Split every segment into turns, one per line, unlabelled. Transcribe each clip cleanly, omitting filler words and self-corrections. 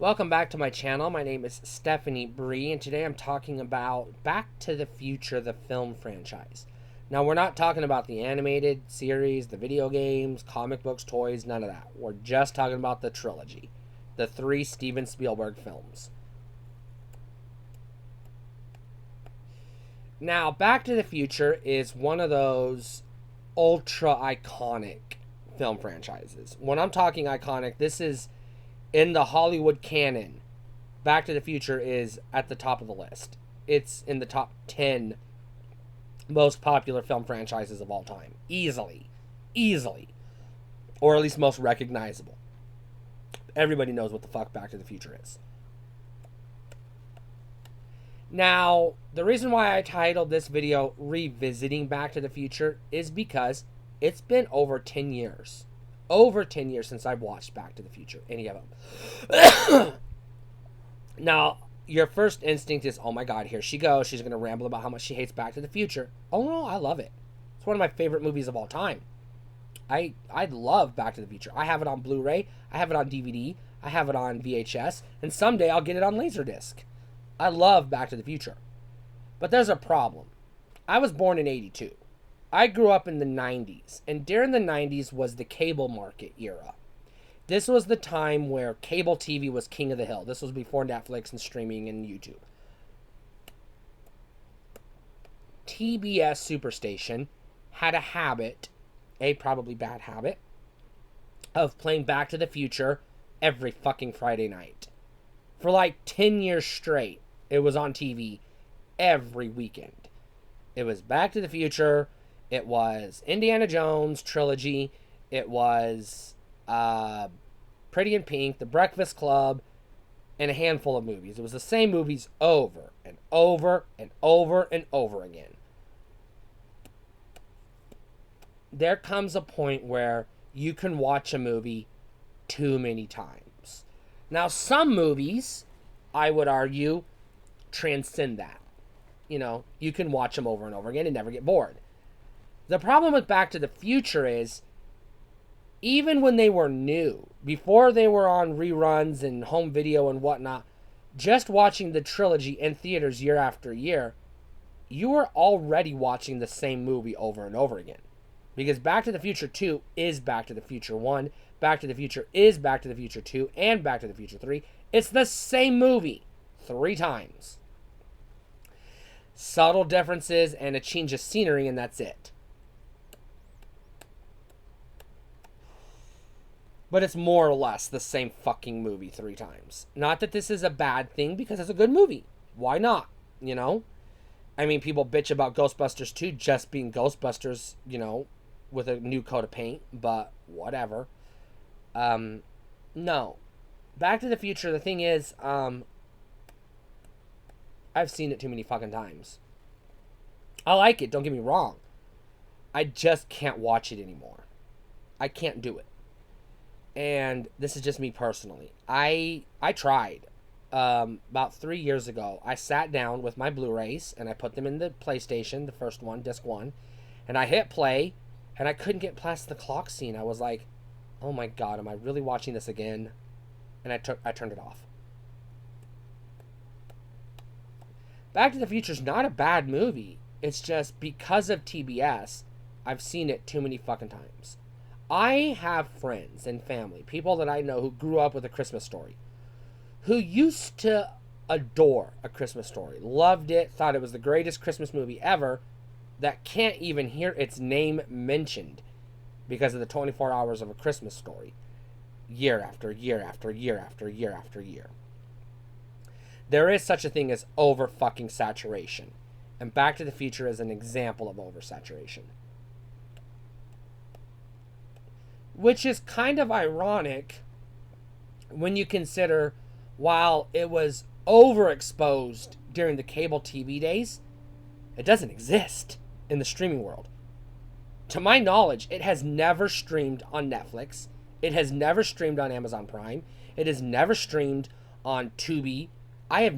Welcome back to my channel. My name is Stephanie Bree, and today I'm talking about Back to the Future, the film franchise. Now, we're not talking about the animated series, the video games, comic books, toys, none of that. We're just talking about the trilogy, the 3 Steven Spielberg films. Now, Back to the Future is one of those ultra iconic film franchises. When I'm talking iconic, this is in the Hollywood canon. Back to the Future is at the top of the list. It's in the top 10 most popular film franchises of all time. Easily. Or at least most recognizable. Everybody knows what the fuck Back to the Future is. Now, the reason why I titled this video Revisiting Back to the Future is because it's been over 10 years. Over 10 years since I've watched Back to the Future, any of them. Now, your first instinct is, oh my god, here she goes. She's going to ramble about how much she hates Back to the Future. Oh no, I love it. It's one of my favorite movies of all time. I love Back to the Future. I have it on Blu-ray. I have it on DVD. I have it on VHS. And someday I'll get it on Laserdisc. I love Back to the Future. But there's a problem. I was born in 82. I grew up in the 90s, and during the 90s was the cable market era. This was the time where cable TV was king of the hill. This was before Netflix and streaming and YouTube. TBS Superstation had a habit, a probably bad habit, of playing Back to the Future every fucking Friday night. For like 10 years straight, it was on TV every weekend. It was Back to the Future. It was Indiana Jones trilogy. It was Pretty in Pink, The Breakfast Club, and a handful of movies. It was the same movies over and over and over and over again. There comes a point where you can watch a movie too many times. Now, some movies, I would argue, transcend that. You know, you can watch them over and over again and never get bored. The problem with Back to the Future is, even when they were new, before they were on reruns and home video and whatnot, just watching the trilogy in theaters year after year, you were already watching the same movie over and over again. Because Back to the Future 2 is Back to the Future 1, Back to the Future is Back to the Future 2, and Back to the Future 3. It's the same movie 3 times. Subtle differences and a change of scenery, and that's it. But it's more or less the same fucking movie 3 times. Not that this is a bad thing, because it's a good movie. Why not? You know? I mean, people bitch about Ghostbusters 2 just being Ghostbusters, you know, with a new coat of paint. But whatever. No. Back to the Future, the thing is, I've seen it too many fucking times. I like it, don't get me wrong. I just can't watch it anymore. I can't do it. And this is just me personally. I tried. About 3 years ago, I sat down with my Blu-rays and I put them in the PlayStation, the first one, disc 1, and I hit play, and I couldn't get past the clock scene. I was like, oh my god, am I really watching this again? And I turned it off. Back to the Future is not a bad movie. It's just because of TBS, I've seen it too many fucking times. I have friends and family, people that I know who grew up with A Christmas Story, who used to adore A Christmas Story, loved it, thought it was the greatest Christmas movie ever, that can't even hear its name mentioned because of the 24 hours of A Christmas Story, year after year after year after year after year. There is such a thing as over fucking saturation, and Back to the Future is an example of oversaturation. Which is kind of ironic when you consider, while it was overexposed during the cable TV days, it doesn't exist in the streaming world. To my knowledge, it has never streamed on Netflix. It has never streamed on Amazon Prime. It has never streamed on Tubi. I've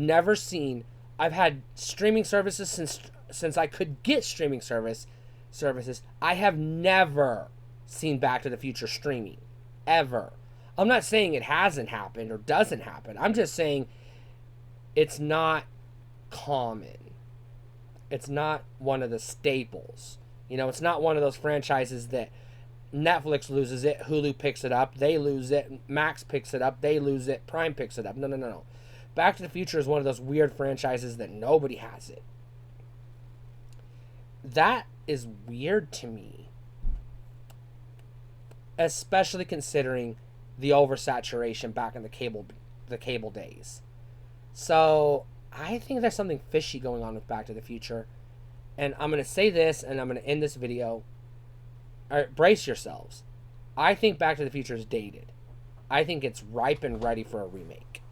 had streaming services since I could get streaming services. I have never seen Back to the Future streaming. Ever. I'm not saying it hasn't happened or doesn't happen. I'm just saying it's not common. It's not one of the staples. You know, it's not one of those franchises that Netflix loses it, Hulu picks it up, they lose it, Max picks it up, they lose it, Prime picks it up. No, no, no, no. Back to the Future is one of those weird franchises that nobody has it. That is weird to me. Especially considering the oversaturation back in the cable days. So I think there's something fishy going on with Back to the Future. And I'm going to say this, and I'm going to end this video. All right, brace yourselves. I think Back to the Future is dated. I think it's ripe and ready for a remake.